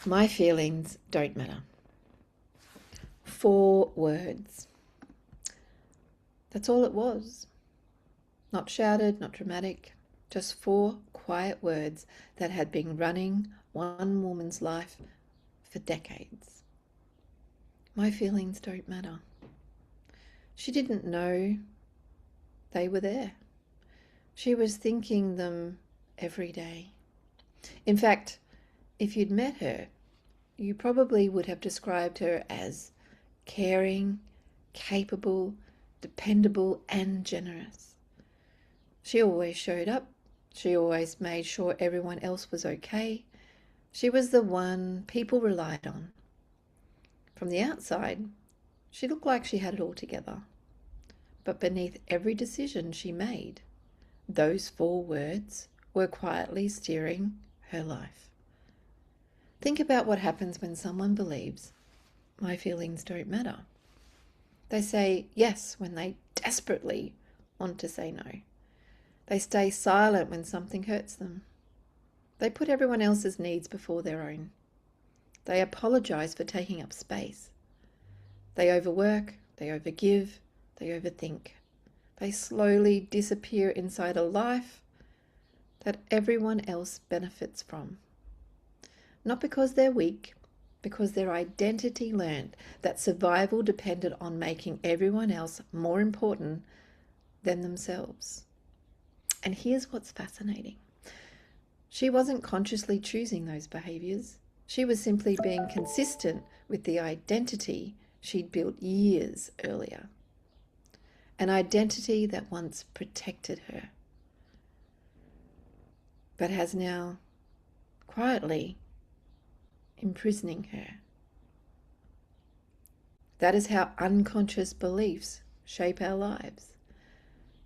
My feelings don't matter. 4 words. That's all it was. Not shouted, not dramatic, just 4 quiet words that had been running one woman's life for decades. My feelings don't matter. She didn't know they were there. She was thinking them every day. In fact, if you'd met her, you probably would have described her as caring, capable, dependable, and generous. She always showed up. She always made sure everyone else was okay. She was the one people relied on. From the outside, she looked like she had it all together. But beneath every decision she made, those 4 words were quietly steering her life. Think about what happens when someone believes, my feelings don't matter. They say yes when they desperately want to say no. They stay silent when something hurts them. They put everyone else's needs before their own. They apologize for taking up space. They overwork, they overgive, they overthink. They slowly disappear inside a life that everyone else benefits from. Not because they're weak, because their identity learned that survival depended on making everyone else more important than themselves. And here's what's fascinating. She wasn't consciously choosing those behaviors. She was simply being consistent with the identity she'd built years earlier. An identity that once protected her, but has now quietly imprisoning her. That is how unconscious beliefs shape our lives.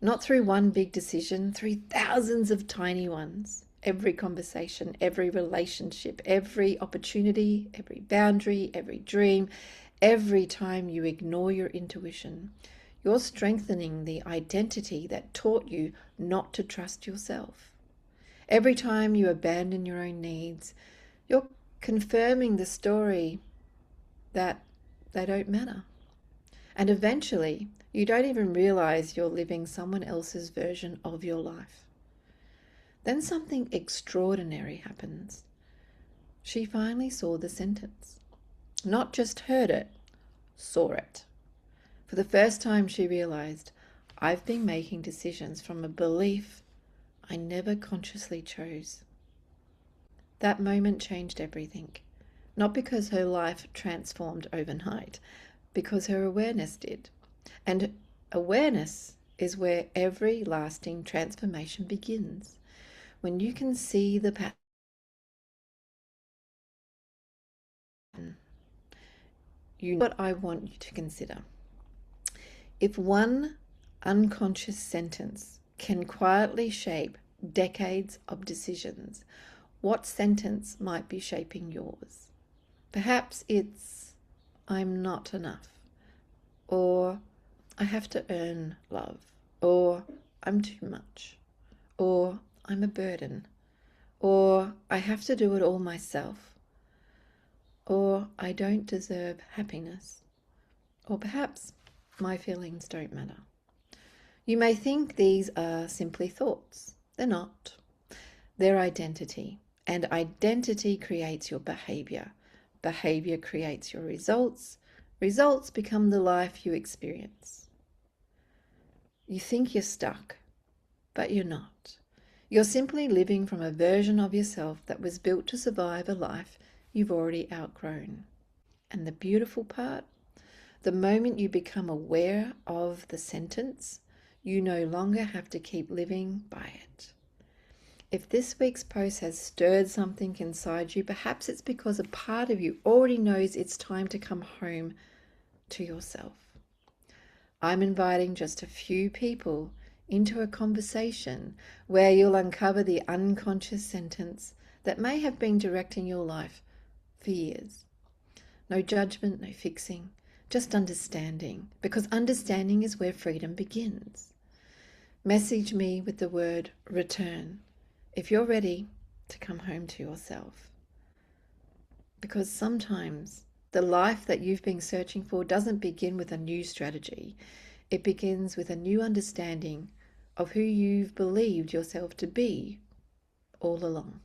Not through one big decision, through thousands of tiny ones. Every conversation, every relationship, every opportunity, every boundary, every dream, every time you ignore your intuition, you're strengthening the identity that taught you not to trust yourself. Every time you abandon your own needs, you're confirming the story that they don't matter. And eventually, you don't even realize you're living someone else's version of your life. Then something extraordinary happens. She finally saw the sentence. Not just heard it, saw it. For the first time she realized, I've been making decisions from a belief I never consciously chose. That moment changed everything. Not because her life transformed overnight, because her awareness did. And awareness is where every lasting transformation begins. When you can see the pattern, you know what I want you to consider. If one unconscious sentence can quietly shape decades of decisions, what sentence might be shaping yours? Perhaps it's, I'm not enough, or I have to earn love, or I'm too much, or I'm a burden, or I have to do it all myself, or I don't deserve happiness, or perhaps my feelings don't matter. You may think these are simply thoughts. They're not. They're identity, and identity creates your behavior. Behavior creates your results. Results become the life you experience. You think you're stuck, but you're not. You're simply living from a version of yourself that was built to survive a life you've already outgrown. And the beautiful part, the moment you become aware of the sentence, you no longer have to keep living by it. If this week's post has stirred something inside you, perhaps it's because a part of you already knows it's time to come home to yourself. I'm inviting just a few people into a conversation where you'll uncover the unconscious sentence that may have been directing your life for years. No judgment, no fixing, just understanding, because understanding is where freedom begins. Message me with the word return if you're ready to come home to yourself. Because sometimes the life that you've been searching for doesn't begin with a new strategy. It begins with a new understanding of who you've believed yourself to be all along.